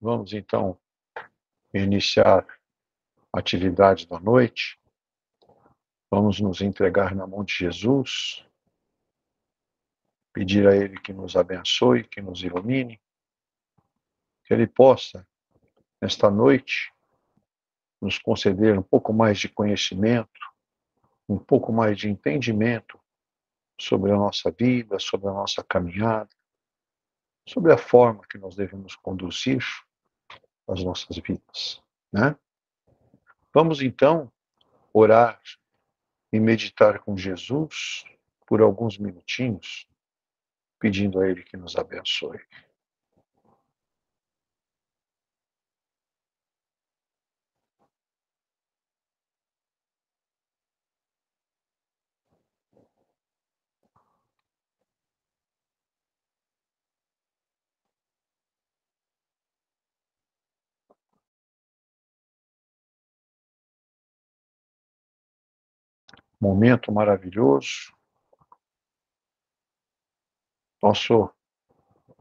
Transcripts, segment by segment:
Vamos então iniciar a atividade da noite. Vamos nos entregar na mão de Jesus, pedir a Ele que nos abençoe, que nos ilumine, que Ele possa, nesta noite, nos conceder um pouco mais de conhecimento, um pouco mais de entendimento sobre a nossa vida, sobre a nossa caminhada, sobre a forma que nós devemos conduzir as nossas vidas, né? Vamos então orar e meditar com Jesus por alguns minutinhos, pedindo a Ele que nos abençoe. Momento maravilhoso. Nosso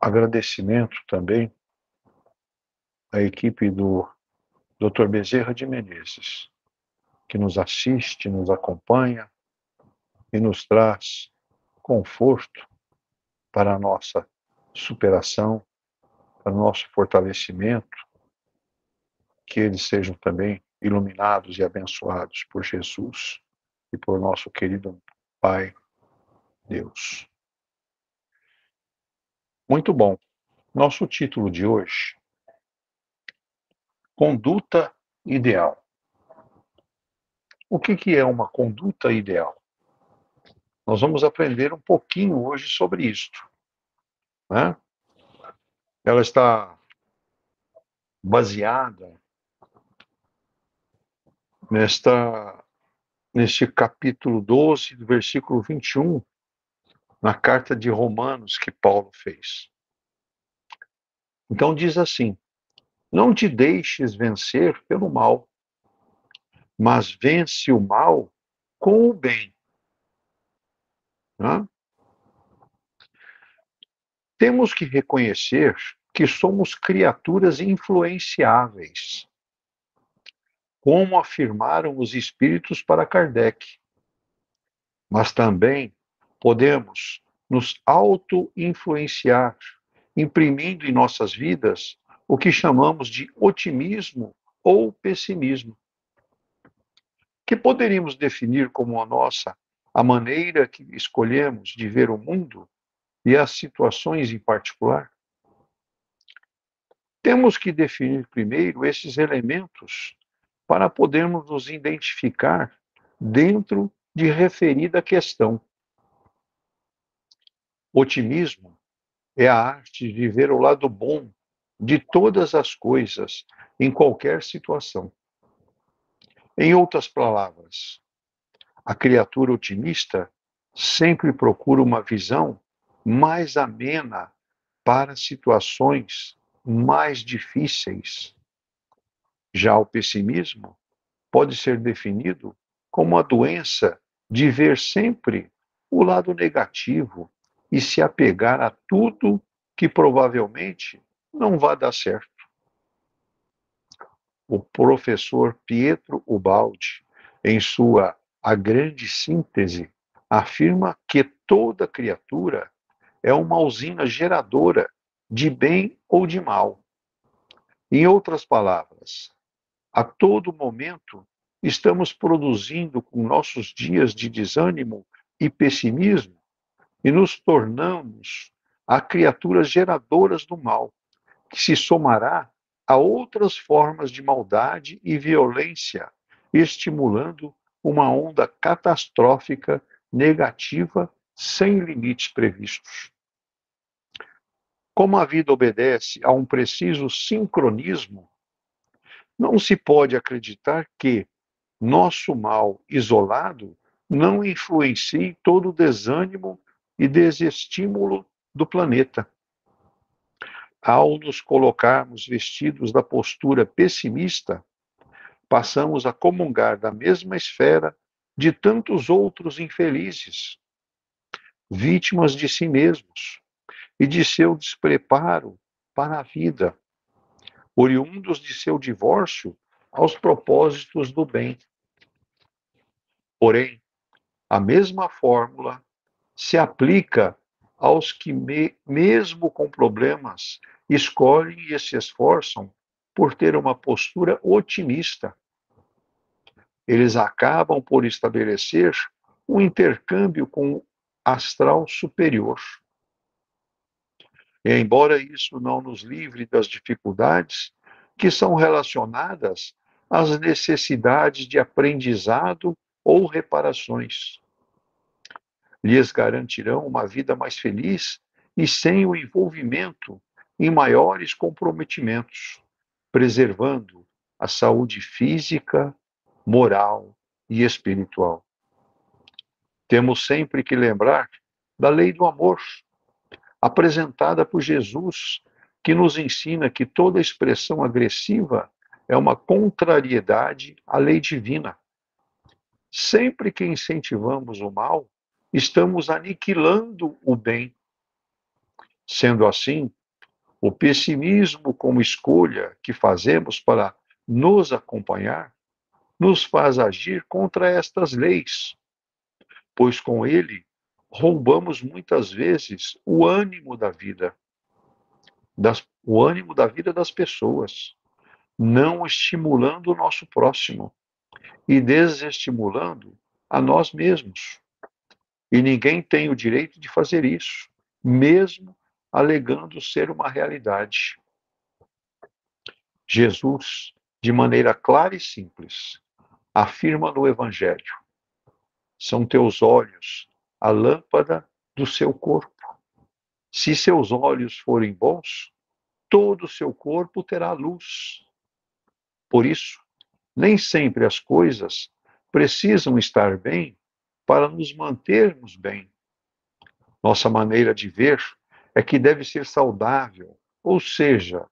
agradecimento também à equipe do Dr. Bezerra de Menezes, que nos assiste, nos acompanha e nos traz conforto para a nossa superação, para o nosso fortalecimento, que eles sejam também iluminados e abençoados por Jesus e por nosso querido Pai Deus. Muito bom. Nosso título de hoje: Conduta ideal. O que é uma conduta ideal? Nós vamos aprender um pouquinho hoje sobre isto, né? Ela está baseada neste capítulo 12, do versículo 21, na carta de Romanos que Paulo fez. Então diz assim: não te deixes vencer pelo mal, mas vence o mal com o bem. Né? Temos que reconhecer que somos criaturas influenciáveis, como afirmaram os espíritos para Kardec. Mas também podemos nos auto-influenciar, imprimindo em nossas vidas o que chamamos de otimismo ou pessimismo, que poderíamos definir como a maneira que escolhemos de ver o mundo e as situações em particular. Temos que definir primeiro esses elementos para podermos nos identificar dentro de referida questão. Otimismo é a arte de ver o lado bom de todas as coisas em qualquer situação. Em outras palavras, a criatura otimista sempre procura uma visão mais amena para situações mais difíceis. Já o pessimismo pode ser definido como a doença de ver sempre o lado negativo e se apegar a tudo que provavelmente não vai dar certo. O professor Pietro Ubaldi, em sua A Grande Síntese, afirma que toda criatura é uma usina geradora de bem ou de mal. Em outras palavras, a todo momento estamos produzindo com nossos dias de desânimo e pessimismo e nos tornamos a criaturas geradoras do mal, que se somará a outras formas de maldade e violência, estimulando uma onda catastrófica negativa sem limites previstos. Como a vida obedece a um preciso sincronismo, não se pode acreditar que nosso mal isolado não influencie todo o desânimo e desestímulo do planeta. Ao nos colocarmos vestidos da postura pessimista, passamos a comungar da mesma esfera de tantos outros infelizes, vítimas de si mesmos e de seu despreparo para a vida, oriundos de seu divórcio, aos propósitos do bem. Porém, a mesma fórmula se aplica aos que, mesmo com problemas, escolhem e se esforçam por ter uma postura otimista. Eles acabam por estabelecer um intercâmbio com o astral superior. E, embora isso não nos livre das dificuldades que são relacionadas às necessidades de aprendizado ou reparações, lhes garantirão uma vida mais feliz e sem o envolvimento em maiores comprometimentos, preservando a saúde física, moral e espiritual. Temos sempre que lembrar da lei do amor, apresentada por Jesus, que nos ensina que toda expressão agressiva é uma contrariedade à lei divina. Sempre que incentivamos o mal, estamos aniquilando o bem. Sendo assim, o pessimismo como escolha que fazemos para nos acompanhar nos faz agir contra estas leis, pois com ele roubamos muitas vezes o ânimo da vida das pessoas, não estimulando o nosso próximo e desestimulando a nós mesmos. E ninguém tem o direito de fazer isso, mesmo alegando ser uma realidade. Jesus, de maneira clara e simples, afirma no Evangelho: são teus olhos a lâmpada do seu corpo. Se seus olhos forem bons, todo o seu corpo terá luz. Por isso, nem sempre as coisas precisam estar bem para nos mantermos bem. Nossa maneira de ver é que deve ser saudável, ou seja,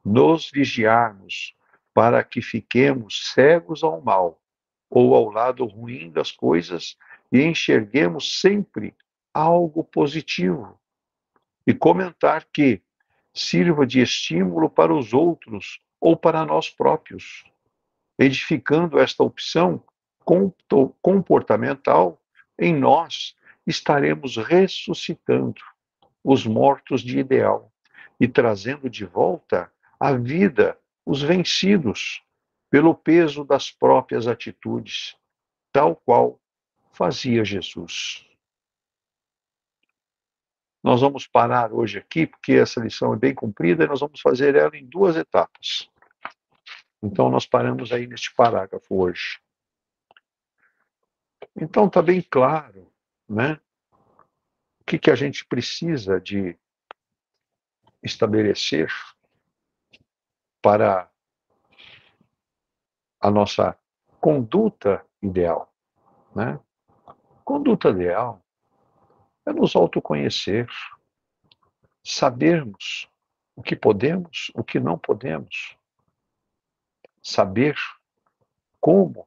nos vigiarmos para que fiquemos cegos ao mal ou ao lado ruim das coisas e enxerguemos sempre algo positivo. E comentar que sirva de estímulo para os outros ou para nós próprios. Edificando esta opção comportamental em nós, estaremos ressuscitando os mortos de ideal e trazendo de volta à vida os vencidos pelo peso das próprias atitudes, tal qual fazia Jesus. Nós vamos parar hoje aqui, porque essa lição é bem comprida, e nós vamos fazer ela em 2 etapas. Então, nós paramos aí neste parágrafo hoje. Então, está bem claro, né? O que a gente precisa de estabelecer para a nossa conduta ideal, né? Conduta ideal é nos autoconhecer, sabermos o que podemos, o que não podemos, saber como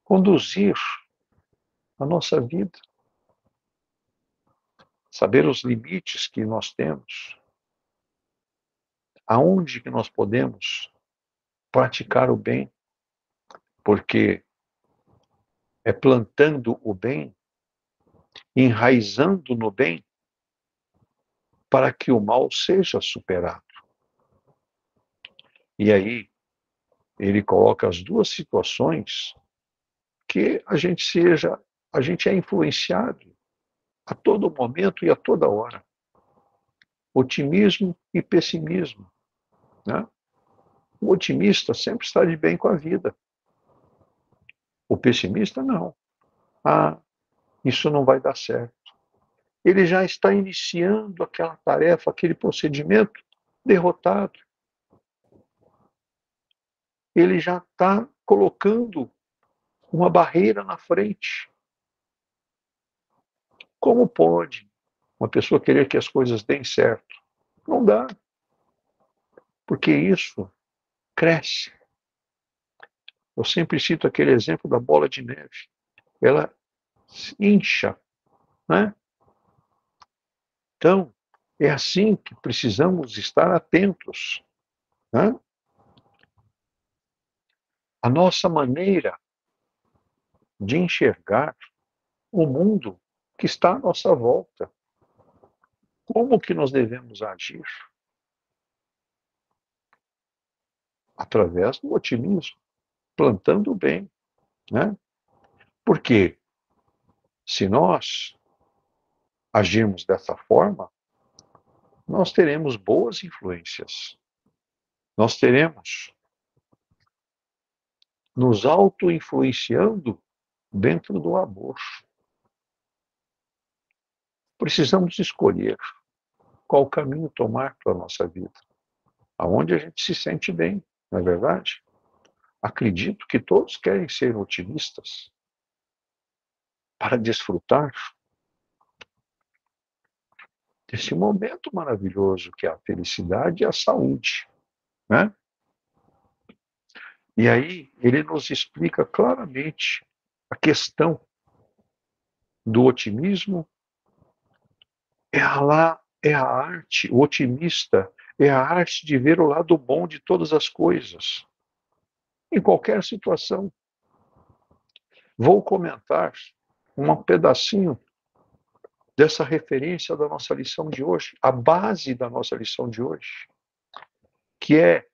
conduzir a nossa vida, saber os limites que nós temos, aonde que nós podemos praticar o bem, porque é plantando o bem, enraizando no bem, para que o mal seja superado. E aí, ele coloca as 2 situações que a gente é influenciado a todo momento e a toda hora. Otimismo e pessimismo, né? O otimista sempre está de bem com a vida. O pessimista não. Ah, isso não vai dar certo. Ele já está iniciando aquela tarefa, aquele procedimento derrotado. Ele já está colocando uma barreira na frente. Como pode uma pessoa querer que as coisas deem certo? Não dá, porque isso cresce. Eu sempre cito aquele exemplo da bola de neve. Ela incha, né? Então, é assim que precisamos estar atentos. né? A nossa maneira de enxergar o mundo que está à nossa volta. Como que nós devemos agir? Através do otimismo, plantando o bem, né? Porque se nós agirmos dessa forma, nós teremos boas influências. Nós teremos nos auto-influenciando dentro do amor. Precisamos escolher qual caminho tomar para a nossa vida, aonde a gente se sente bem, não é verdade? Acredito que todos querem ser otimistas para desfrutar desse momento maravilhoso que é a felicidade e a saúde, né? E aí ele nos explica claramente a questão do otimismo é a arte, o otimista é a arte de ver o lado bom de todas as coisas, em qualquer situação. Vou comentar um pedacinho dessa referência da nossa lição de hoje, a base da nossa lição de hoje, que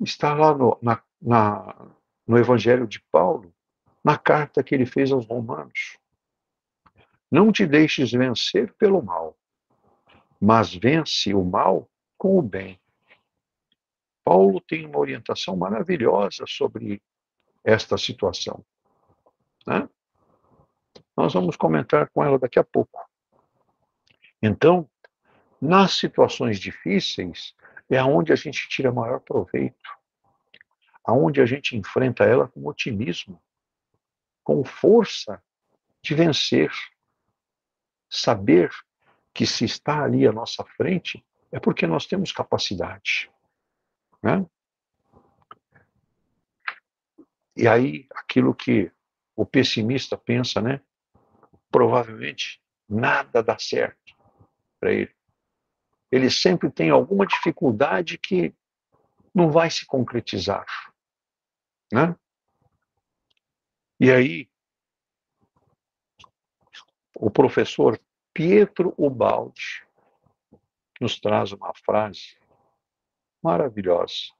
está lá no Evangelho de Paulo, na carta que ele fez aos Romanos. Não te deixes vencer pelo mal, mas vence o mal com o bem. Paulo tem uma orientação maravilhosa sobre esta situação, né? Nós vamos comentar com ela daqui a pouco. Então, nas situações difíceis, é onde a gente tira maior proveito, aonde a gente enfrenta ela com otimismo, com força de vencer, saber que se está ali à nossa frente é porque nós temos capacidade, né? E aí, aquilo que o pessimista pensa, né? Provavelmente nada dá certo para ele. Ele sempre tem alguma dificuldade que não vai se concretizar, né? E aí, o professor Pietro Ubaldi nos traz uma frase maravilhosa.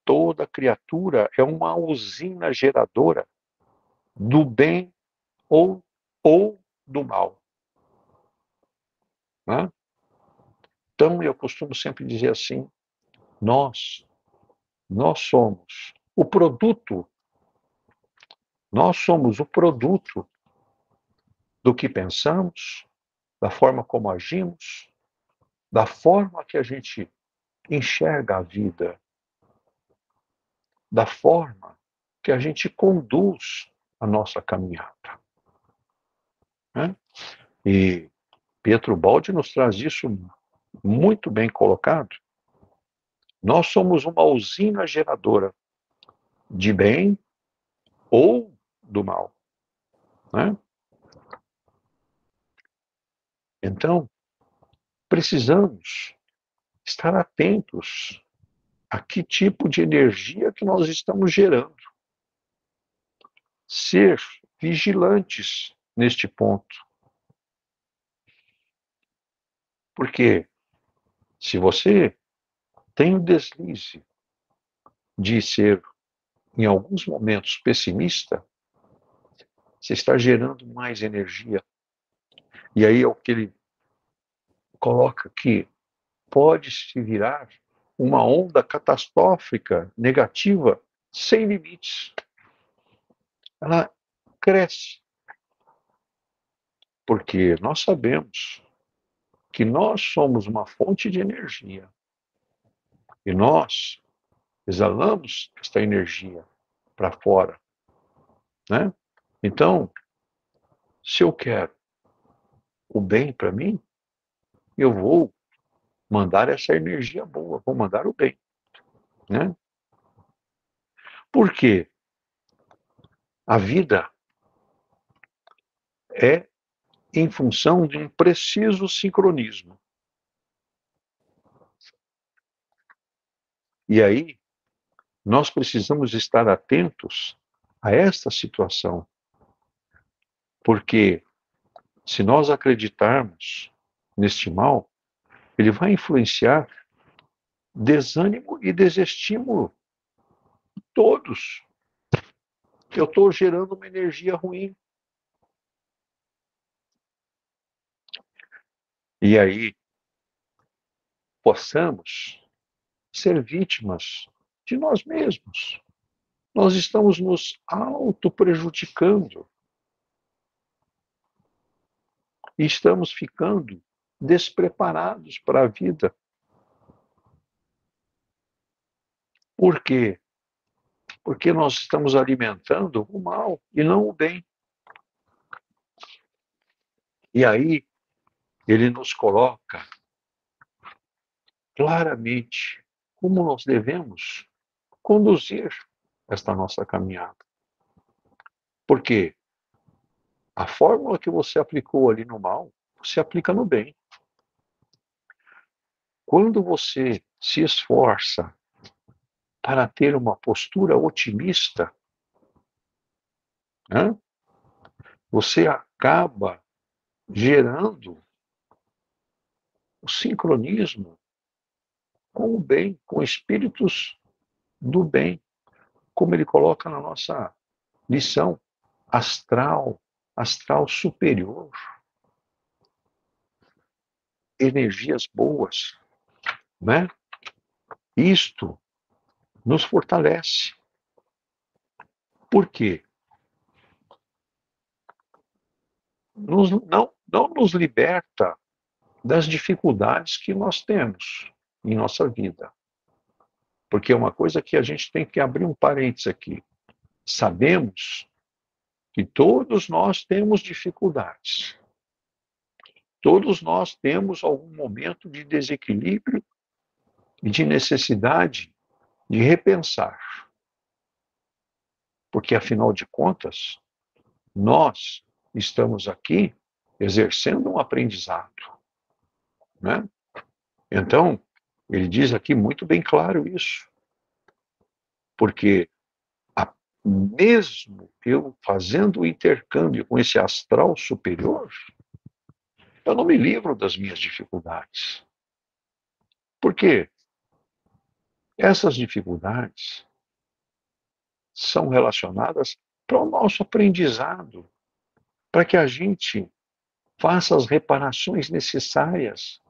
Toda criatura é uma usina geradora do bem ou do mal, né? Então, eu costumo sempre dizer assim, nós, nós somos o produto, nós somos o produto do que pensamos, da forma como agimos, da forma que a gente enxerga a vida, da forma que a gente conduz a nossa caminhada, né? E Pietro Baldi nos traz isso muito bem colocado. Nós somos uma usina geradora de bem ou do mal, né? Então, precisamos estar atentos a que tipo de energia que nós estamos gerando. Ser vigilantes neste ponto. Porque se você tem o deslize de ser, em alguns momentos, pessimista, você está gerando mais energia. E aí é o que ele coloca que pode se virar uma onda catastrófica, negativa, sem limites. Ela cresce, porque nós sabemos que nós somos uma fonte de energia e nós exalamos esta energia para fora, né? Então, se eu quero o bem para mim, eu vou mandar essa energia boa, vou mandar o bem, né? Porque a vida é em função de um preciso sincronismo E aí, nós precisamos estar atentos a esta situação, porque se nós acreditarmos neste mal, ele vai influenciar desânimo e desestímulo. Todos. Eu estou gerando uma energia ruim. E aí, possamos ser vítimas de nós mesmos. Nós estamos nos auto-prejudicando e estamos ficando despreparados para a vida. Por quê? Porque nós estamos alimentando o mal e não o bem. E aí, ele nos coloca claramente como nós devemos conduzir esta nossa caminhada. Porque a fórmula que você aplicou ali no mal, você aplica no bem. Quando você se esforça para ter uma postura otimista, né, você acaba gerando o sincronismo com o bem, com espíritos do bem, como ele coloca na nossa lição astral, astral superior, energias boas, né? Isto nos fortalece. Por quê? Não nos liberta das dificuldades que nós temos em nossa vida. Porque é uma coisa que a gente tem que abrir um parênteses aqui. Sabemos que todos nós temos dificuldades. Todos nós temos algum momento de desequilíbrio e de necessidade de repensar. Porque, afinal de contas, nós estamos aqui exercendo um aprendizado, né? Então, ele diz aqui muito bem claro isso. Porque mesmo eu fazendo o intercâmbio com esse astral superior, eu não me livro das minhas dificuldades. Por quê? Essas dificuldades são relacionadas para o nosso aprendizado, para que a gente faça as reparações necessárias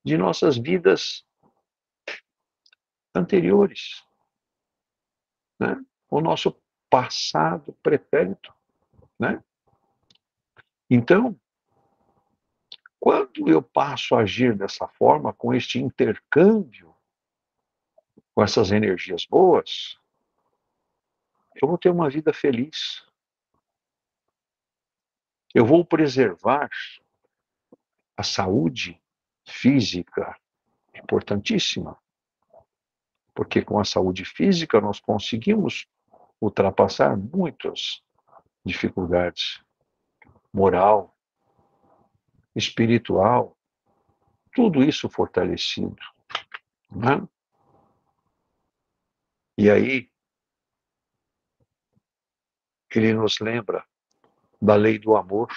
de nossas vidas anteriores, né? O nosso passado pretérito, né? Então, quando eu passo a agir dessa forma, com este intercâmbio, com essas energias boas, eu vou ter uma vida feliz. Eu vou preservar a saúde física, importantíssima, porque com a saúde física nós conseguimos ultrapassar muitas dificuldades, moral, espiritual, tudo isso fortalecido, né? E aí ele nos lembra da lei do amor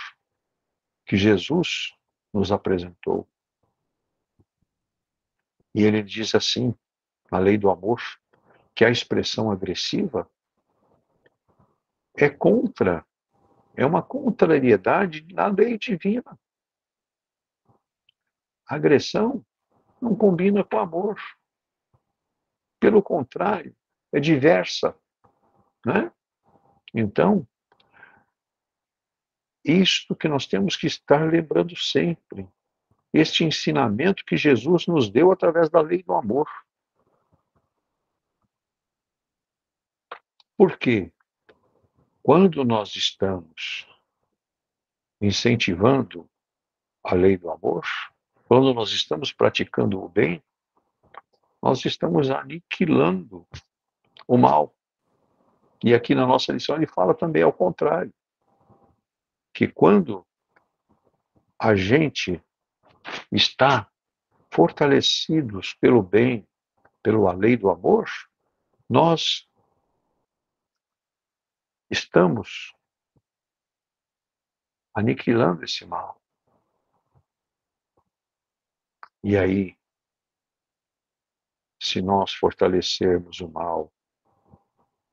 que Jesus nos apresentou. E ele diz assim, na lei do amor, que a expressão agressiva é contra, é uma contrariedade na lei divina. A agressão não combina com amor. Pelo contrário, é diversa, né? Então, isto que nós temos que estar lembrando sempre. Este ensinamento que Jesus nos deu através da lei do amor. Por quê? Quando nós estamos incentivando a lei do amor, quando nós estamos praticando o bem, nós estamos aniquilando o mal. E aqui na nossa lição ele fala também ao contrário, que quando a gente está fortalecidos pelo bem, pela lei do amor, nós estamos aniquilando esse mal. E aí, se nós fortalecermos o mal,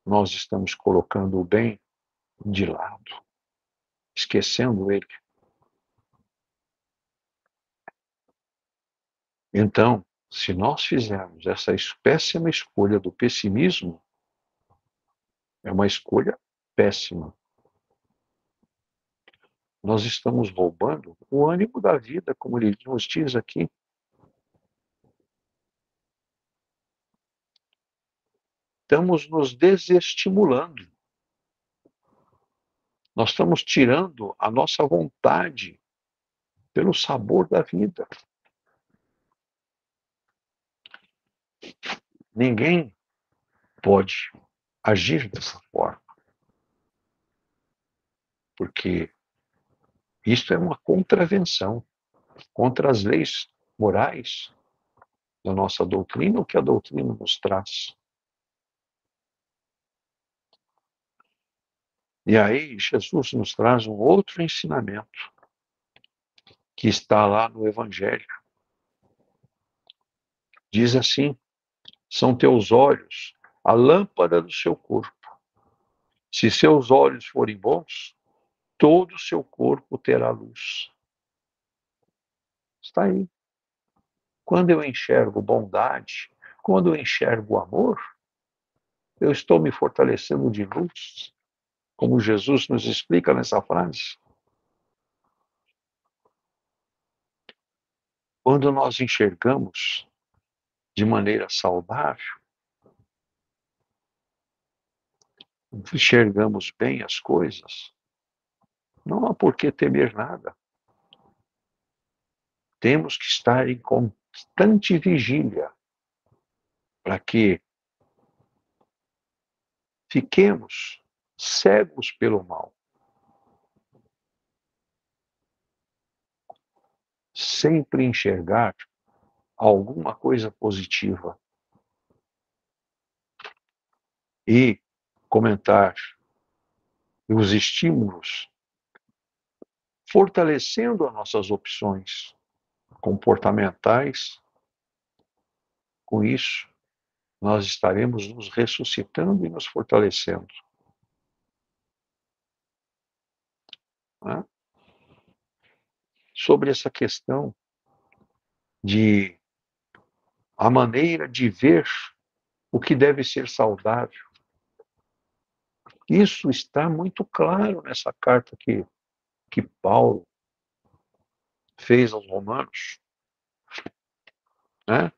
nós estamos colocando o bem de lado, esquecendo ele. Então, se nós fizermos essa péssima escolha do pessimismo, é uma escolha péssima. Nós estamos roubando o ânimo da vida, como ele nos diz aqui. Estamos nos desestimulando. Nós estamos tirando a nossa vontade pelo sabor da vida. Ninguém pode agir dessa forma, porque isso é uma contravenção contra as leis morais da nossa doutrina, o que a doutrina nos traz. E aí Jesus nos traz um outro ensinamento que está lá no Evangelho. Diz assim: são teus olhos a lâmpada do seu corpo. Se seus olhos forem bons, todo o seu corpo terá luz. Está aí. Quando eu enxergo bondade, quando eu enxergo amor, eu estou me fortalecendo de luz, como Jesus nos explica nessa frase. Quando nós enxergamos de maneira saudável, enxergamos bem as coisas, não há por que temer nada. Temos que estar em constante vigília para que fiquemos cegos pelo mal, sempre enxergar alguma coisa positiva e comentar os estímulos, fortalecendo as nossas opções comportamentais. Com isso, nós estaremos nos ressuscitando e nos fortalecendo. Né? Sobre essa questão de a maneira de ver o que deve ser saudável. Isso está muito claro nessa carta que Paulo fez aos Romanos. Né?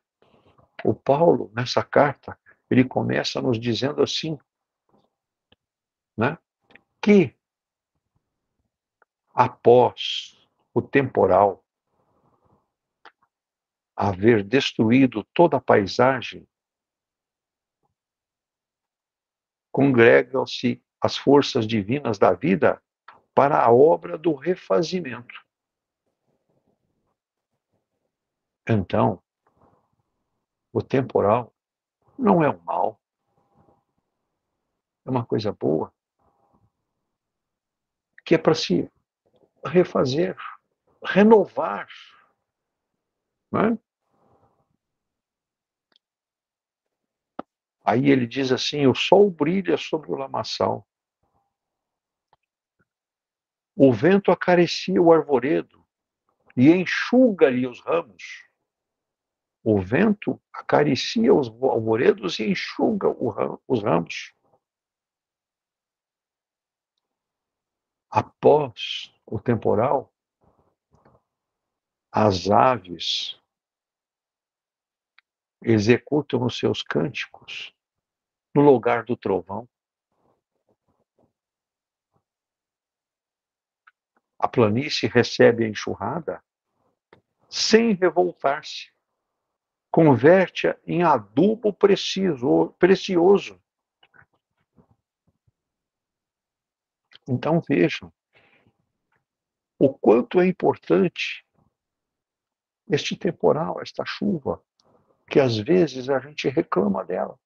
O Paulo, nessa carta, ele começa nos dizendo assim, né? Que após o temporal haver destruído toda a paisagem, congregam-se as forças divinas da vida para a obra do refazimento. Então, o temporal não é um mal, é uma coisa boa, que é para se refazer, renovar. Né? Aí ele diz assim: o sol brilha sobre o lamaçal, o vento acaricia o arvoredo e enxuga-lhe os ramos. O vento acaricia os arvoredos e enxuga os ramos. Após o temporal, as aves executam os seus cânticos no lugar do trovão. A planície recebe a enxurrada sem revoltar-se. Converte-a em adubo precioso. Então vejam o quanto é importante este temporal, esta chuva, que às vezes a gente reclama dela.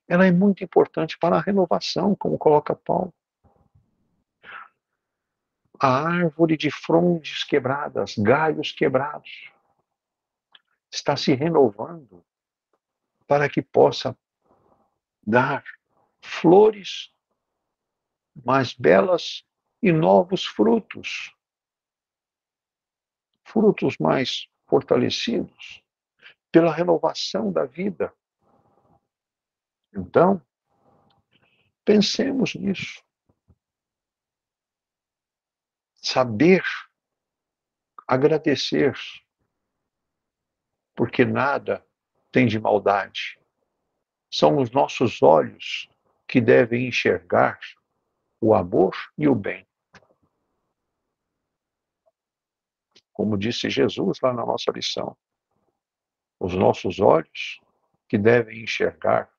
Ela é muito importante para a renovação, como coloca Paulo. A árvore de frondes quebradas, galhos quebrados, está se renovando para que possa dar flores mais belas e novos frutos, frutos mais fortalecidos pela renovação da vida. Então, pensemos nisso. Saber agradecer, porque nada tem de maldade. São os nossos olhos que devem enxergar o amor e o bem. Como disse Jesus lá na nossa lição, os nossos olhos que devem enxergar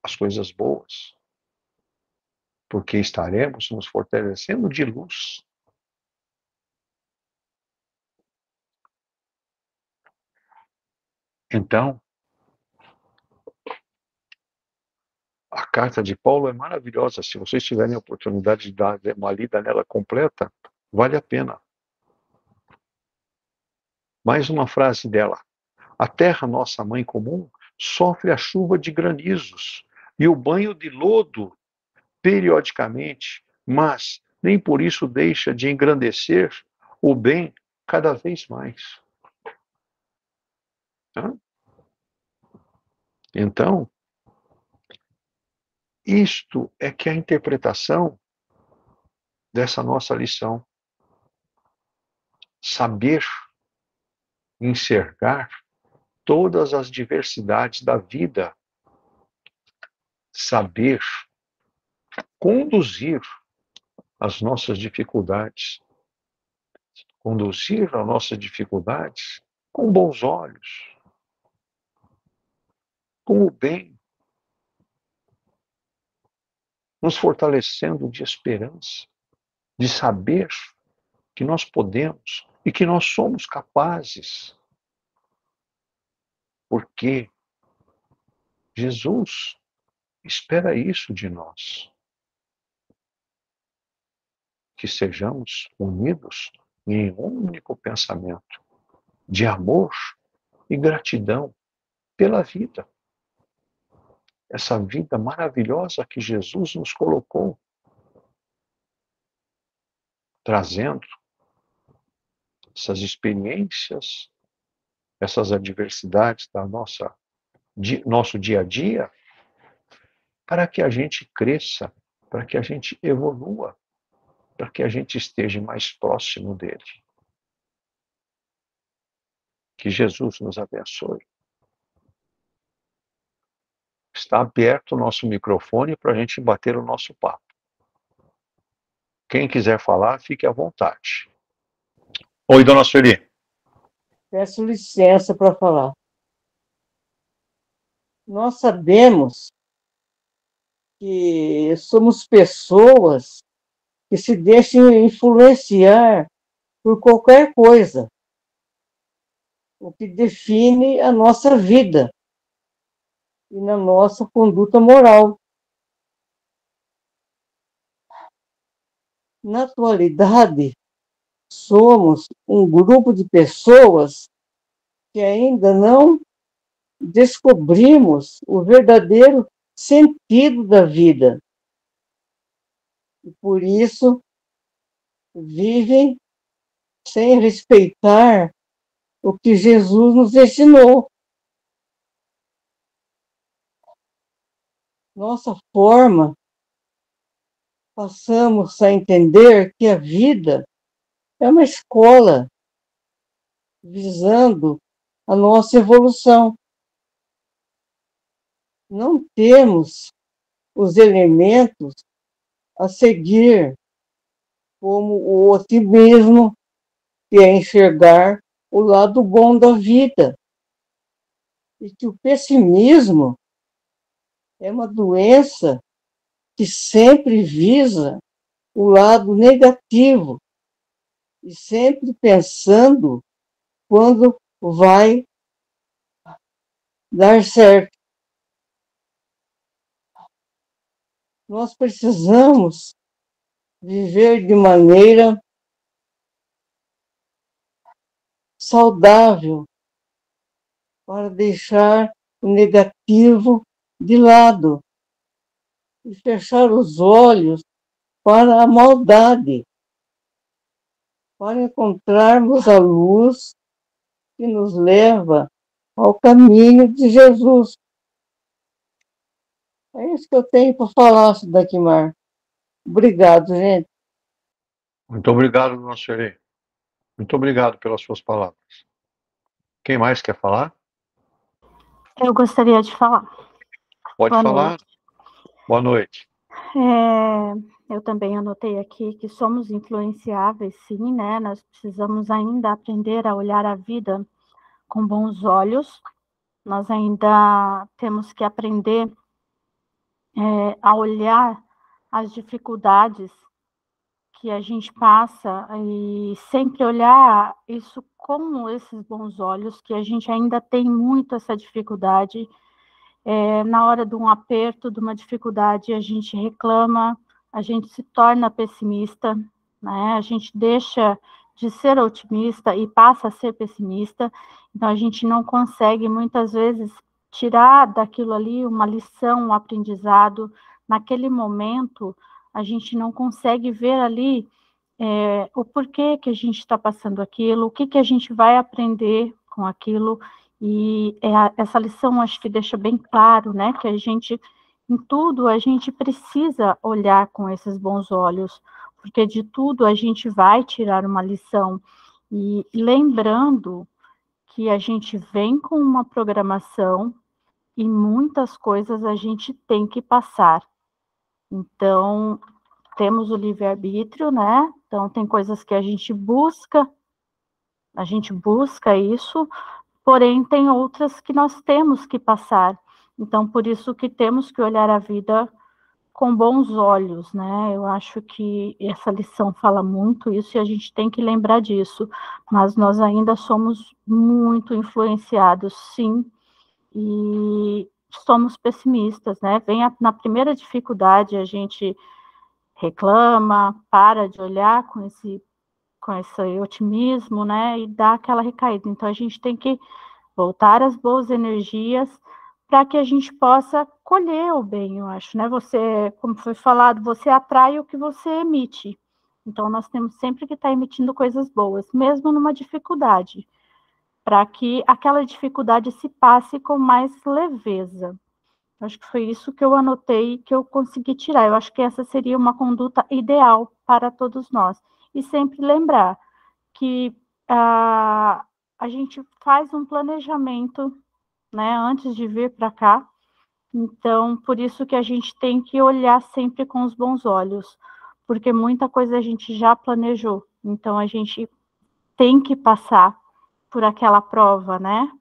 as coisas boas, porque estaremos nos fortalecendo de luz. Então, a carta de Paulo é maravilhosa. Se vocês tiverem a oportunidade de dar uma lida nela completa, vale a pena. Mais uma frase dela. A terra, nossa mãe comum, sofre a chuva de granizos e o banho de lodo periodicamente, mas nem por isso deixa de engrandecer o bem cada vez mais. Então, isto é que é a interpretação dessa nossa lição. Saber enxergar todas as diversidades da vida, saber conduzir as nossas dificuldades, conduzir as nossas dificuldades com bons olhos, com o bem, nos fortalecendo de esperança, de saber que nós podemos e que nós somos capazes, porque Jesus espera isso de nós, que sejamos unidos em um único pensamento de amor e gratidão pela vida. Essa vida maravilhosa que Jesus nos colocou, trazendo essas experiências, essas adversidades da nosso dia a dia, para que a gente cresça, para que a gente evolua, para que a gente esteja mais próximo dele. Que Jesus nos abençoe. Está aberto o nosso microfone para a gente bater o nosso papo. Quem quiser falar, fique à vontade. Oi, dona Sueli. Peço licença para falar. Nós sabemos que somos pessoas que se deixam influenciar por qualquer coisa, o que define a nossa vida e na nossa conduta moral. Na atualidade, somos um grupo de pessoas que ainda não descobrimos o verdadeiro sentido da vida. E por isso, vivem sem respeitar o que Jesus nos ensinou. Nossa forma, passamos a entender que a vida é uma escola visando a nossa evolução. Não temos os elementos a seguir, como o otimismo, que é enxergar o lado bom da vida, e que o pessimismo é uma doença que sempre visa o lado negativo, e sempre pensando quando vai dar certo. Nós precisamos viver de maneira saudável para deixar o negativo de lado e fechar os olhos para a maldade, para encontrarmos a luz que nos leva ao caminho de Jesus. É isso que eu tenho para falar, Dagmar. Obrigado, gente. Muito obrigado, dona Sueli. Muito obrigado pelas suas palavras. Quem mais quer falar? Eu gostaria de falar. Pode Boa falar. noite. Boa noite. Eu também anotei aqui que somos influenciáveis, sim, né? Nós precisamos ainda aprender a olhar a vida com bons olhos. Nós ainda temos que aprender a olhar as dificuldades que a gente passa e sempre olhar isso com esses bons olhos, que a gente ainda tem muito essa dificuldade. Na hora de um aperto, de uma dificuldade, a gente reclama, a gente se torna pessimista, né? A gente deixa de ser otimista e passa a ser pessimista, então a gente não consegue, muitas vezes, tirar daquilo ali uma lição, um aprendizado. Naquele momento, a gente não consegue ver ali o porquê que a gente está passando aquilo, o que, que a gente vai aprender com aquilo, e essa lição acho que deixa bem claro, né, que a gente, em tudo, a gente precisa olhar com esses bons olhos, porque de tudo a gente vai tirar uma lição, e lembrando que a gente vem com uma programação e muitas coisas a gente tem que passar. Então, temos o livre-arbítrio, né? Então, tem coisas que a gente busca isso, porém, tem outras que nós temos que passar. Então, por isso que temos que olhar a vida com bons olhos, né? Eu acho que essa lição fala muito isso e a gente tem que lembrar disso. Mas nós ainda somos muito influenciados, sim, e somos pessimistas, né? Na primeira dificuldade, a gente reclama, para de olhar com esse otimismo, né, e dá aquela recaída. Então, a gente tem que voltar às boas energias para que a gente possa colher o bem, eu acho, né? Você, como foi falado, você atrai o que você emite. Então, nós temos sempre que estar emitindo coisas boas, mesmo numa dificuldade, para que aquela dificuldade se passe com mais leveza. Acho que foi isso que eu anotei, que eu consegui tirar. Eu acho que essa seria uma conduta ideal para todos nós. E sempre lembrar que a gente faz um planejamento, né, antes de vir para cá. Então, por isso que a gente tem que olhar sempre com os bons olhos, porque muita coisa a gente já planejou. Então, a gente tem que passar por aquela prova, né?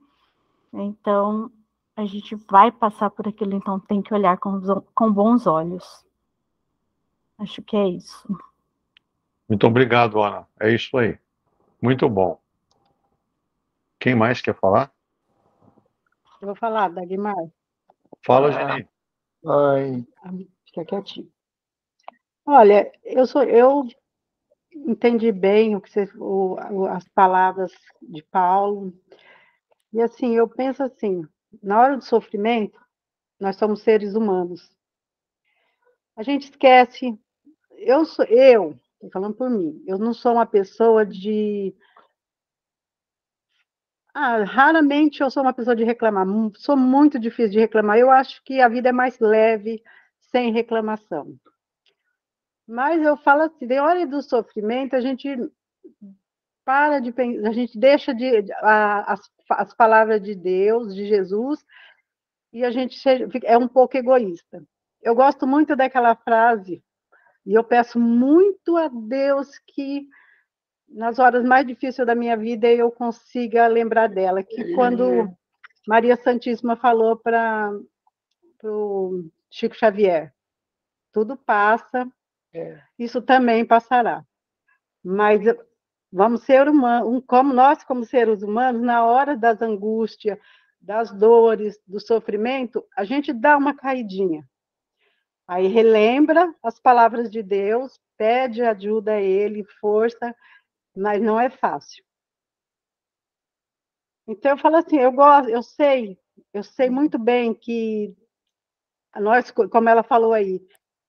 Então, a gente vai passar por aquilo, então tem que olhar com bons olhos. Acho que é isso. Muito obrigado, Ana. É isso aí. Muito bom. Quem mais quer falar? Eu vou falar, Dagmar. Fala, Geni. Oi. Fica quietinho. Olha, eu entendi bem as palavras de Paulo. E assim, eu penso assim, na hora do sofrimento, nós somos seres humanos. A gente esquece. Tô falando por mim, eu não sou uma pessoa de. Raramente eu sou uma pessoa de reclamar. Sou muito difícil de reclamar. Eu acho que a vida é mais leve sem reclamação. Mas eu falo assim, na hora do sofrimento, a gente para de pensar, a gente deixa as palavras de Deus, de Jesus, e a gente é um pouco egoísta. Eu gosto muito daquela frase, e eu peço muito a Deus que nas horas mais difíceis da minha vida eu consiga lembrar dela, que quando Maria Santíssima falou para o Chico Xavier, tudo passa, isso também passará. Mas Vamos ser humanos, como nós, como seres humanos, na hora das angústias, das dores, do sofrimento, a gente dá uma caidinha. Aí relembra as palavras de Deus, pede ajuda a Ele, força, mas não é fácil. Então eu falo assim, eu sei muito bem que nós, como ela falou aí,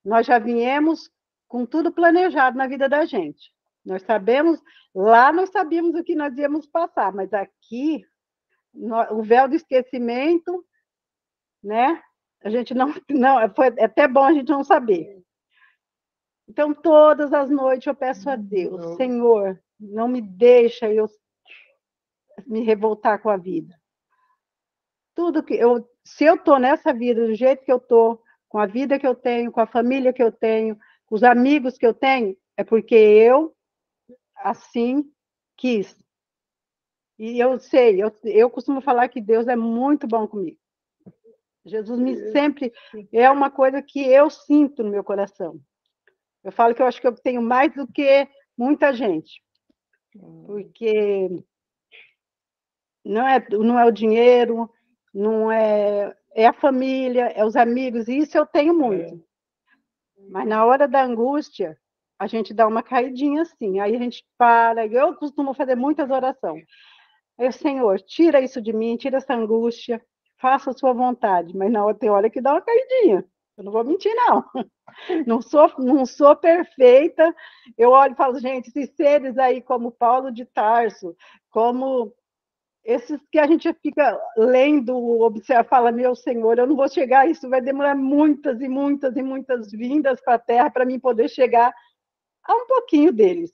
nós já viemos com tudo planejado na vida da gente. Nós sabemos, lá nós sabíamos o que nós íamos passar, mas aqui, o véu do esquecimento, né? A gente não foi até bom a gente não saber. Então, todas as noites eu peço a Deus, Senhor, não me deixa eu me revoltar com a vida. Tudo que se eu estou nessa vida do jeito que eu estou, com a vida que eu tenho, com a família que eu tenho, com os amigos que eu tenho, é porque eu assim quis. E eu sei, eu costumo falar que Deus é muito bom comigo. Jesus me sempre é uma coisa que eu sinto no meu coração. Eu falo que eu acho que eu tenho mais do que muita gente. Porque não é o dinheiro, não é a família, é os amigos, e isso eu tenho muito. Mas na hora da angústia, a gente dá uma caidinha assim, aí a gente para, eu costumo fazer muitas orações. Aí, Senhor, tira isso de mim, tira essa angústia, faça a sua vontade, mas na hora tem hora que dá uma caidinha. Eu não vou mentir, não. Não sou perfeita. Eu olho e falo, gente, esses seres aí como Paulo de Tarso, como esses que a gente fica lendo, observa, fala, meu Senhor, eu não vou chegar, isso vai demorar muitas e muitas e muitas vindas para a Terra para mim poder chegar a um pouquinho deles.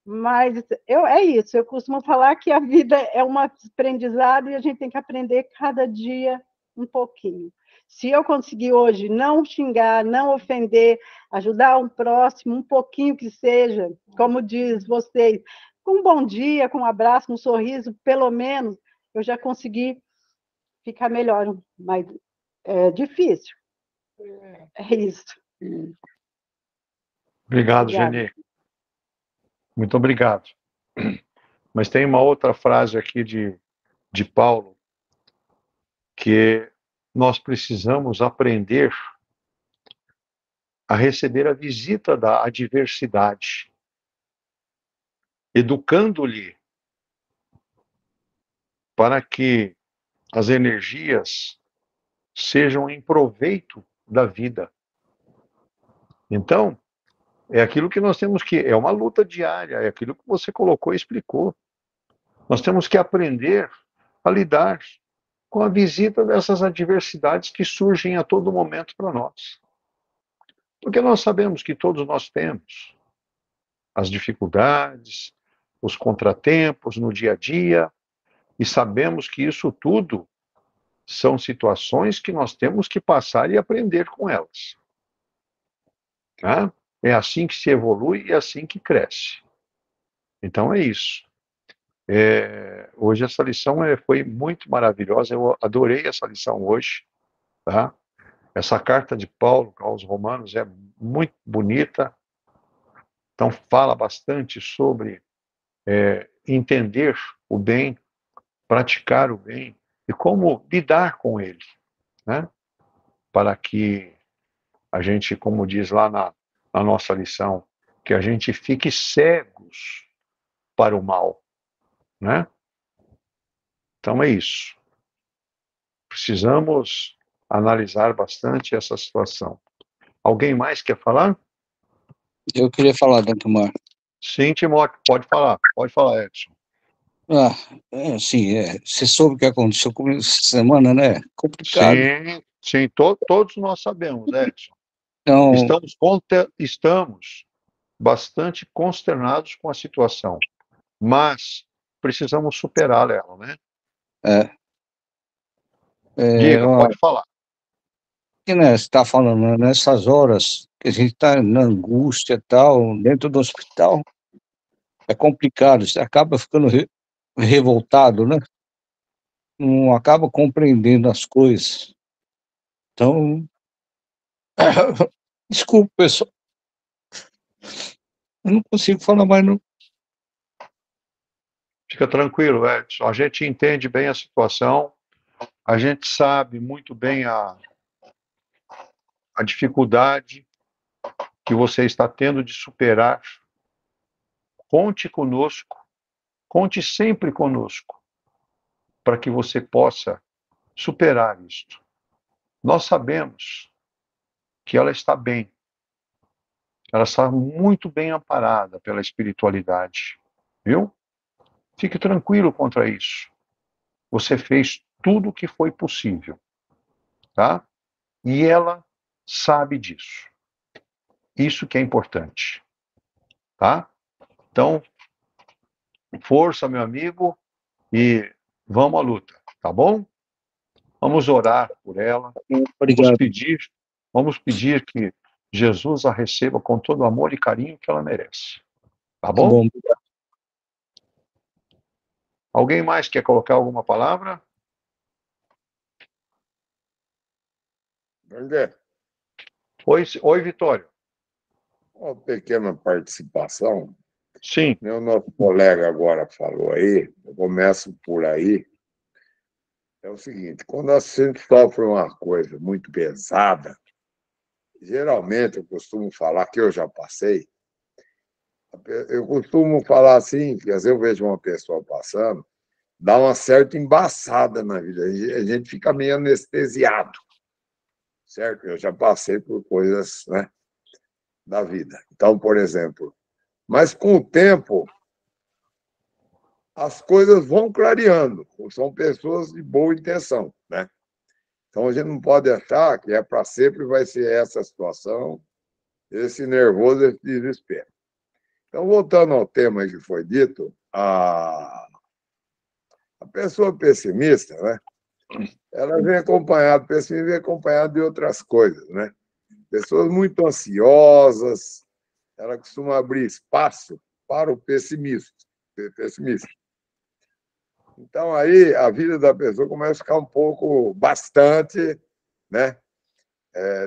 Mas é isso, eu costumo falar que a vida é um aprendizado e a gente tem que aprender cada dia um pouquinho. Se eu conseguir hoje não xingar, não ofender, ajudar um próximo, um pouquinho que seja, como diz vocês, com um bom dia, com um abraço, um sorriso, pelo menos, eu já consegui ficar melhor. Mas é difícil. É isso. Obrigado, Obrigada. Geni. Muito obrigado. Mas tem uma outra frase aqui de Paulo, que nós precisamos aprender a receber a visita da adversidade, educando-lhe para que as energias sejam em proveito da vida. Então, é aquilo que nós temos que... É uma luta diária, é aquilo que você colocou e explicou. Nós temos que aprender a lidar com a visita dessas adversidades que surgem a todo momento para nós. Porque nós sabemos que todos nós temos as dificuldades, os contratempos no dia a dia, e sabemos que isso tudo são situações que nós temos que passar e aprender com elas. Tá? É assim que se evolui e é assim que cresce. Então é isso. Hoje essa lição foi muito maravilhosa, eu adorei essa lição hoje. Tá? Essa carta de Paulo aos Romanos é muito bonita, então fala bastante sobre entender o bem, praticar o bem e como lidar com ele, né? Para que a gente, como diz lá na nossa lição, que a gente fique cegos para o mal, né? Então é isso. Precisamos analisar bastante essa situação. Alguém mais quer falar? Eu queria falar, Dr. Mar. Sim, Timóteo, pode falar, Edson. Sim, você soube o que aconteceu comigo essa semana, né? Complicado. Sim, todos nós sabemos, Edson. Então, Estamos bastante consternados com a situação, mas precisamos superar ela, né? Diga, pode falar. Que, né, você está falando, né, nessas horas que a gente está na angústia e tal, dentro do hospital, é complicado, você acaba ficando revoltado, né? Não acaba compreendendo as coisas. Então, desculpa, pessoal. Eu não consigo falar mais, não. Fica tranquilo, Edson. A gente entende bem a situação, a gente sabe muito bem a dificuldade que você está tendo de superar. Conte conosco, conte sempre conosco, para que você possa superar isto. Nós sabemos que ela está bem, ela está muito bem amparada pela espiritualidade, viu? Fique tranquilo contra isso. Você fez tudo o que foi possível, tá? E ela sabe disso. Isso que é importante, tá? Então, força, meu amigo, e vamos à luta, tá bom? Vamos orar por ela. Obrigado. Vamos pedir que Jesus a receba com todo o amor e carinho que ela merece. Tá Tá bom? bom. Alguém mais quer colocar alguma palavra? André, Oi, Vitório. uma pequena participação. Sim. O nosso colega agora falou aí, eu começo por aí. É o seguinte, quando a gente sofre uma coisa muito pesada, geralmente eu costumo falar que eu já passei, eu costumo falar assim, que às vezes eu vejo uma pessoa passando, dá uma certa embaçada na vida, a gente fica meio anestesiado, certo? Eu já passei por coisas, né, da vida. Então, por exemplo, mas com o tempo as coisas vão clareando, são pessoas de boa intenção, né? Então a gente não pode achar que é para sempre vai ser essa situação, esse nervoso, esse desespero. Então, voltando ao tema que foi dito, a pessoa pessimista, né? Ela vem acompanhada, o pessimismo vem acompanhado de outras coisas, né? Pessoas muito ansiosas, ela costuma abrir espaço para o pessimista. Então, aí, a vida da pessoa começa a ficar um pouco, bastante, né,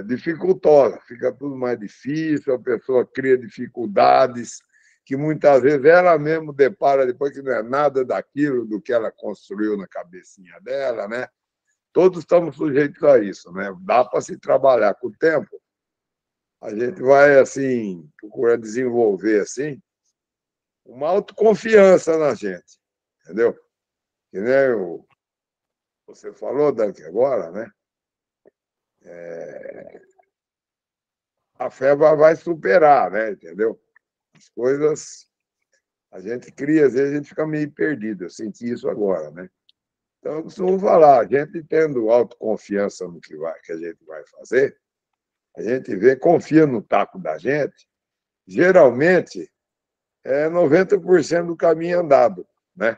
dificultosa. Fica tudo mais difícil, a pessoa cria dificuldades que muitas vezes ela mesma depara depois que não é nada daquilo do que ela construiu na cabecinha dela, né? Todos estamos sujeitos a isso, né? Dá para se trabalhar com o tempo. A gente vai, assim, procurar desenvolver, assim, uma autoconfiança na gente, entendeu? Que nem você falou, Dante, agora, né? A fé vai superar, né? Entendeu? As coisas a gente cria, às vezes a gente fica meio perdido. Eu senti isso agora, né? Então, eu costumo falar, a gente tendo autoconfiança no que a gente vai fazer, a gente vê, confia no taco da gente, geralmente é 90% do caminho andado, né?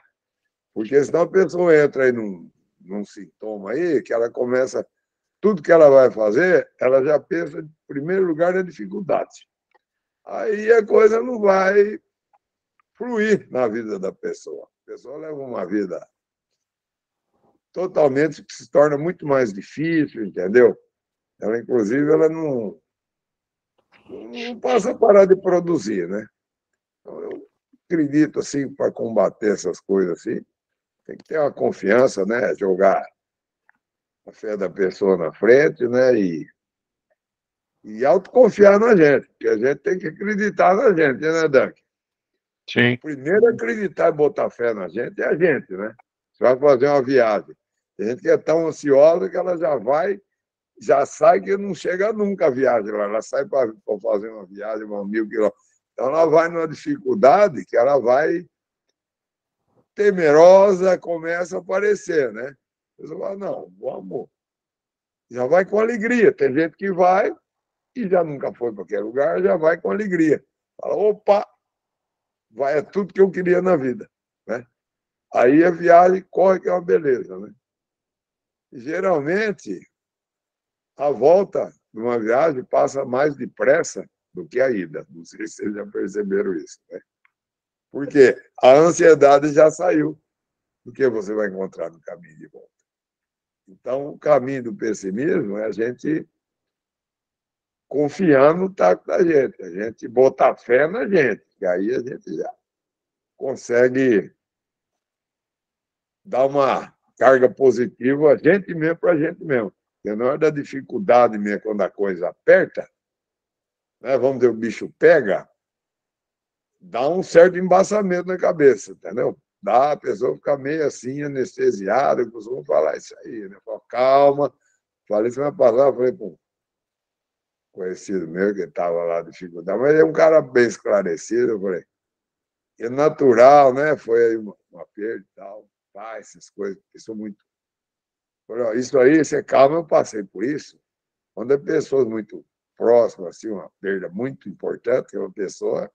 Porque senão a pessoa entra aí num sintoma aí, que ela começa, tudo que ela vai fazer, ela já pensa, em primeiro lugar, na dificuldade. Aí a coisa não vai fluir na vida da pessoa. A pessoa leva uma vida totalmente que se torna muito mais difícil, entendeu? Ela, inclusive, ela não passa a parar de produzir, né? Então, eu acredito, assim, para combater essas coisas assim, tem que ter uma confiança, né? Jogar a fé da pessoa na frente, né? E autoconfiar na gente, porque a gente tem que acreditar na gente, né, Dunk? Sim. Primeiro, acreditar e botar fé na gente é a gente, né? Você vai fazer uma viagem. Tem gente que é tão ansiosa que ela já sai que não chega nunca a viagem lá. Ela sai para fazer uma viagem, 1.000 quilômetros. Então, ela vai numa dificuldade que ela vai temerosa, começa a aparecer, né? Você fala, não, vamos. Já vai com alegria. Tem gente que vai e já nunca foi para aquele lugar, já vai com alegria. Fala, opa, vai, é tudo que eu queria na vida, né? Aí a viagem corre que é uma beleza, né? E, geralmente, a volta de uma viagem passa mais depressa do que a ida. Não sei se vocês já perceberam isso, né? Porque a ansiedade já saiu do que você vai encontrar no caminho de volta. Então, o caminho do pessimismo é a gente confiando no taco da gente. A gente bota fé na gente, que aí a gente já consegue dar uma carga positiva a gente mesmo para a gente mesmo. Porque na hora da dificuldade mesmo, quando a coisa aperta, né, vamos dizer, o bicho pega, dá um certo embaçamento na cabeça, entendeu? Dá, a pessoa fica meio assim, anestesiada, eu costumo falar isso aí, né? Falo, calma. Falei semana passada, falei para um conhecido meu que estava lá de dificuldade, mas ele é um cara bem esclarecido, eu falei, é natural, né? Foi aí uma perda e tal, pá, essas coisas, eu sou muito... Falei, ó, isso aí, você calma, eu passei por isso. Quando é pessoas muito próximas, assim, uma perda muito importante, que é uma pessoa,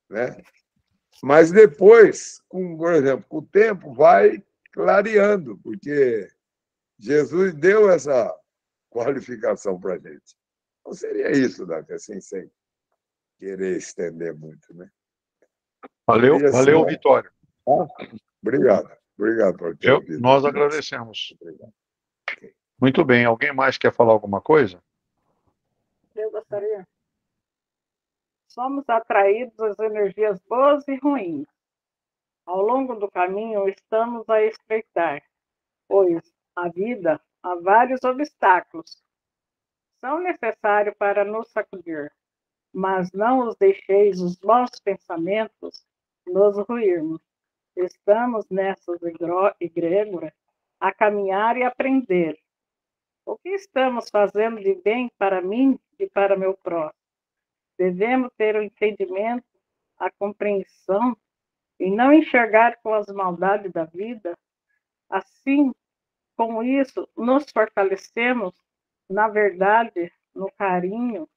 né? Mas depois, por exemplo, com o tempo, vai clareando, porque Jesus deu essa qualificação para a gente. Então seria isso, Dani, assim, sem querer estender muito, né? Valeu, Seria assim, valeu, Vitório. obrigado. Obrigado por ter ouvido. Nós agradecemos. Obrigado. Muito bem. Alguém mais quer falar alguma coisa? Eu gostaria. Somos atraídos às energias boas e ruins. Ao longo do caminho, estamos a estreitar, pois a vida há vários obstáculos. São necessários para nos sacudir, mas não os deixeis os bons pensamentos nos ruirmos. Estamos nessas egrégoras a caminhar e aprender. O que estamos fazendo de bem para mim e para meu próximo? Devemos ter o entendimento, a compreensão e não enxergar com as maldades da vida. Assim, com isso, nos fortalecemos na verdade, no carinho,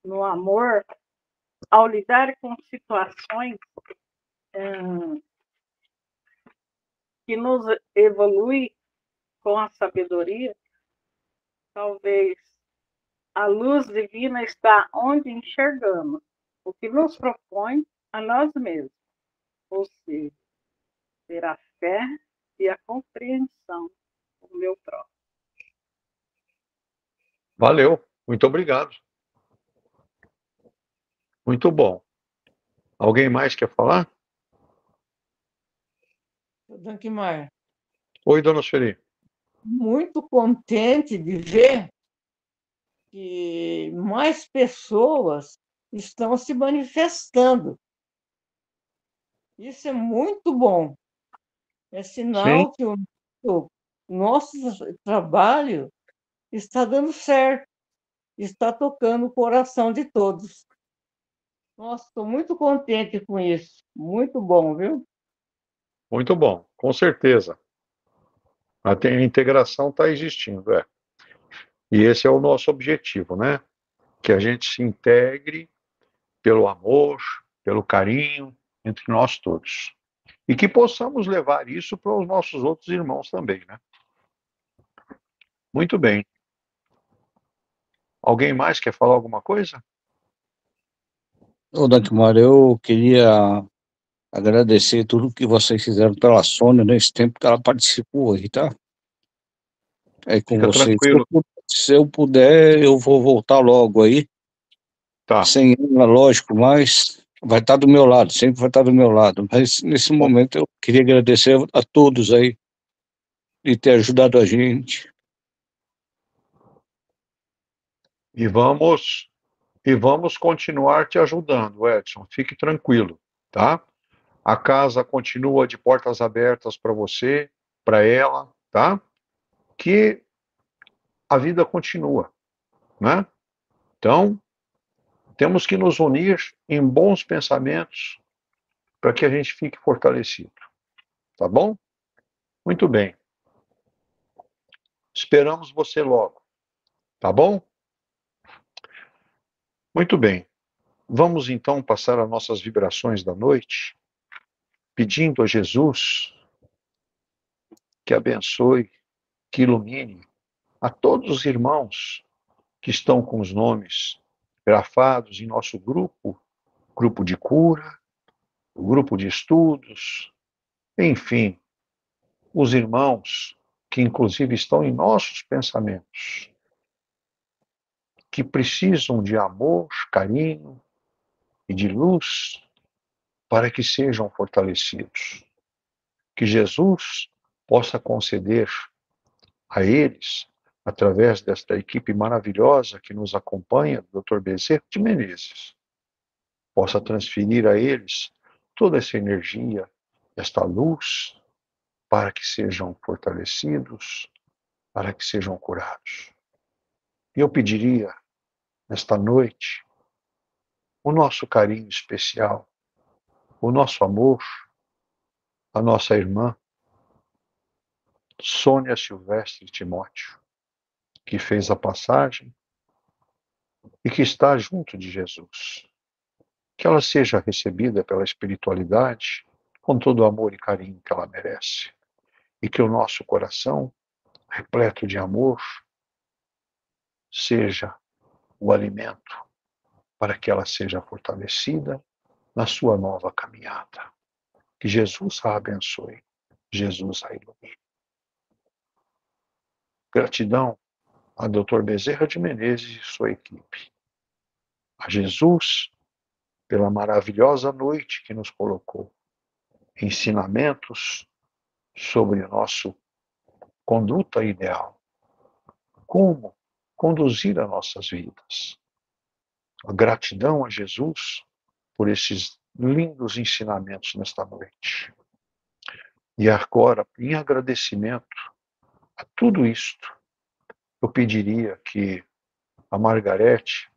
no amor, ao lidar com situações que nos evolui com a sabedoria. Talvez a luz divina está onde enxergamos o que nos propõe a nós mesmos, ou seja, ter a fé e a compreensão do meu próximo. Valeu. Muito obrigado. Muito bom. Alguém mais quer falar? Dankmar, Oi, dona Sueli. muito contente de ver que mais pessoas estão se manifestando. Isso é muito bom. É Sim. sinal que o nosso trabalho está dando certo, está tocando o coração de todos. Nossa, estou muito contente com isso. Muito bom, viu? Muito bom, com certeza. A integração está existindo, é. E esse é o nosso objetivo, né? Que a gente se integre pelo amor, pelo carinho entre nós todos. E que possamos levar isso para os nossos outros irmãos também, né? Muito bem. Alguém mais quer falar alguma coisa? Ô, Dagmar, eu queria agradecer tudo que vocês fizeram pela Sônia nesse tempo que ela participou aí, tá? É com Fica vocês. tranquilo. Se eu puder, eu vou voltar logo aí. Tá. Sem ela, lógico, mas vai estar do meu lado, sempre vai estar do meu lado. Mas nesse momento eu queria agradecer a todos aí de ter ajudado a gente. E vamos continuar te ajudando, Edson. Fique tranquilo, tá? A casa continua de portas abertas para você, para ela, tá? Que a vida continua, né? Então, temos que nos unir em bons pensamentos para que a gente fique fortalecido, tá bom? Muito bem. Esperamos você logo, tá bom? Muito bem. Vamos então passar as nossas vibrações da noite, pedindo a Jesus que abençoe, que ilumine a todos os irmãos que estão com os nomes grafados em nosso grupo, grupo de cura, o grupo de estudos, enfim, os irmãos que inclusive estão em nossos pensamentos. que precisam de amor, carinho e de luz para que sejam fortalecidos. Que Jesus possa conceder a eles, através desta equipe maravilhosa que nos acompanha, do Dr. Bezerra de Menezes, possa transferir a eles toda essa energia, esta luz, para que sejam fortalecidos, para que sejam curados. E eu pediria, nesta noite, o nosso carinho especial, o nosso amor, a nossa irmã, Sônia Silvestre Timóteo, que fez a passagem e que está junto de Jesus. Que ela seja recebida pela espiritualidade com todo o amor e carinho que ela merece. E que o nosso coração, repleto de amor, seja o alimento para que ela seja fortalecida na sua nova caminhada. Que Jesus a abençoe, Jesus a ilumine. Gratidão a Dr. Bezerra de Menezes e sua equipe. A Jesus pela maravilhosa noite que nos colocou. Ensinamentos sobre a nossa conduta ideal. Como conduzir as nossas vidas. A gratidão a Jesus por esses lindos ensinamentos nesta noite. E agora, em agradecimento a tudo isto, eu pediria que a Margarete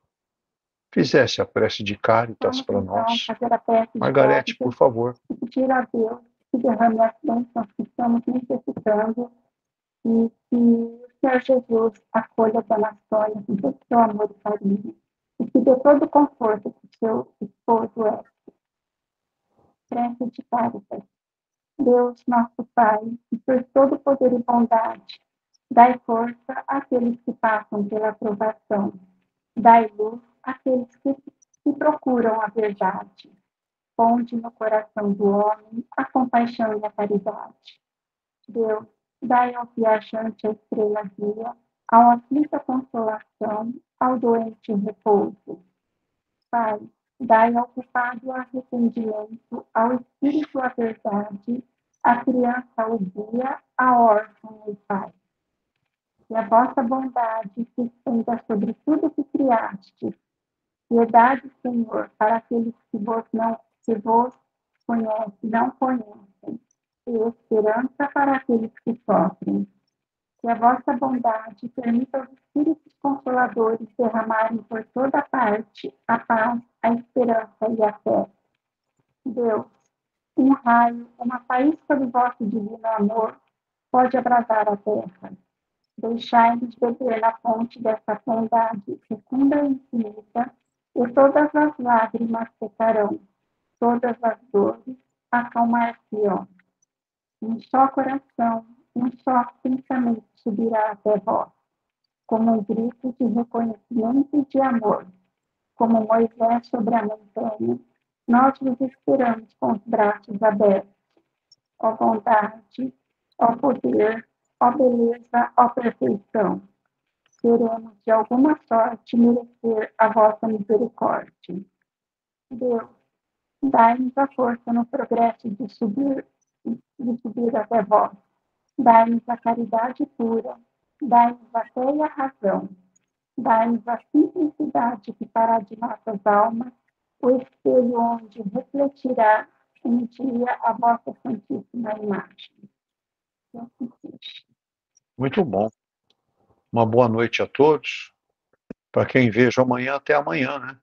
fizesse a prece de Cáritas para nós. Margarete, por favor. Pedir a Deus que derrame as bênçãos que estamos necessitando e que o Senhor Jesus acolha a Dona Sônia com todo o seu amor e carinho e que dê todo o conforto que o seu esposo é. Prece de Cáritas. Deus, nosso Pai, que por todo poder e bondade, dai força àqueles que passam pela provação. Dai luz àqueles que procuram a verdade. Ponde no coração do homem a compaixão e a caridade. Deus, dai ao viajante a estrela guia, ao aflito a consolação, ao doente repouso. Pai, dai ao culpado o arrependimento, ao espírito a verdade, à criança o guia, a órfã o pai. Que a vossa bondade se estenda sobre tudo que criaste. Piedade, Senhor, para aqueles que vos conhecem, não conhecem, e esperança para aqueles que sofrem. Que a vossa bondade permita aos Espíritos Consoladores derramarem por toda parte a paz, a esperança e a fé. Deus, um raio, uma faísca do vosso divino amor pode abrasar a terra. Deixai-nos beber na fonte dessa bondade fecunda e infinita, e todas as lágrimas secarão, todas as dores acalmar-se-ão. Um só coração, um só pensamento subirá até vós, como um grito de reconhecimento e de amor. Como Moisés sobre a montanha, nós vos esperamos com os braços abertos. Ó bondade, ó poder, ó beleza, ó perfeição. Queremos, de alguma sorte, merecer a vossa misericórdia. Deus, dai-nos a força no progresso de subir até vós. Dai-nos a caridade pura, dai-nos a fé e a razão. Dai-nos a simplicidade que fará de nossas almas o espelho onde refletirá um dia a vossa santíssima imagem. Muito bom. Uma boa noite a todos. Para quem vejo amanhã, até amanhã, né?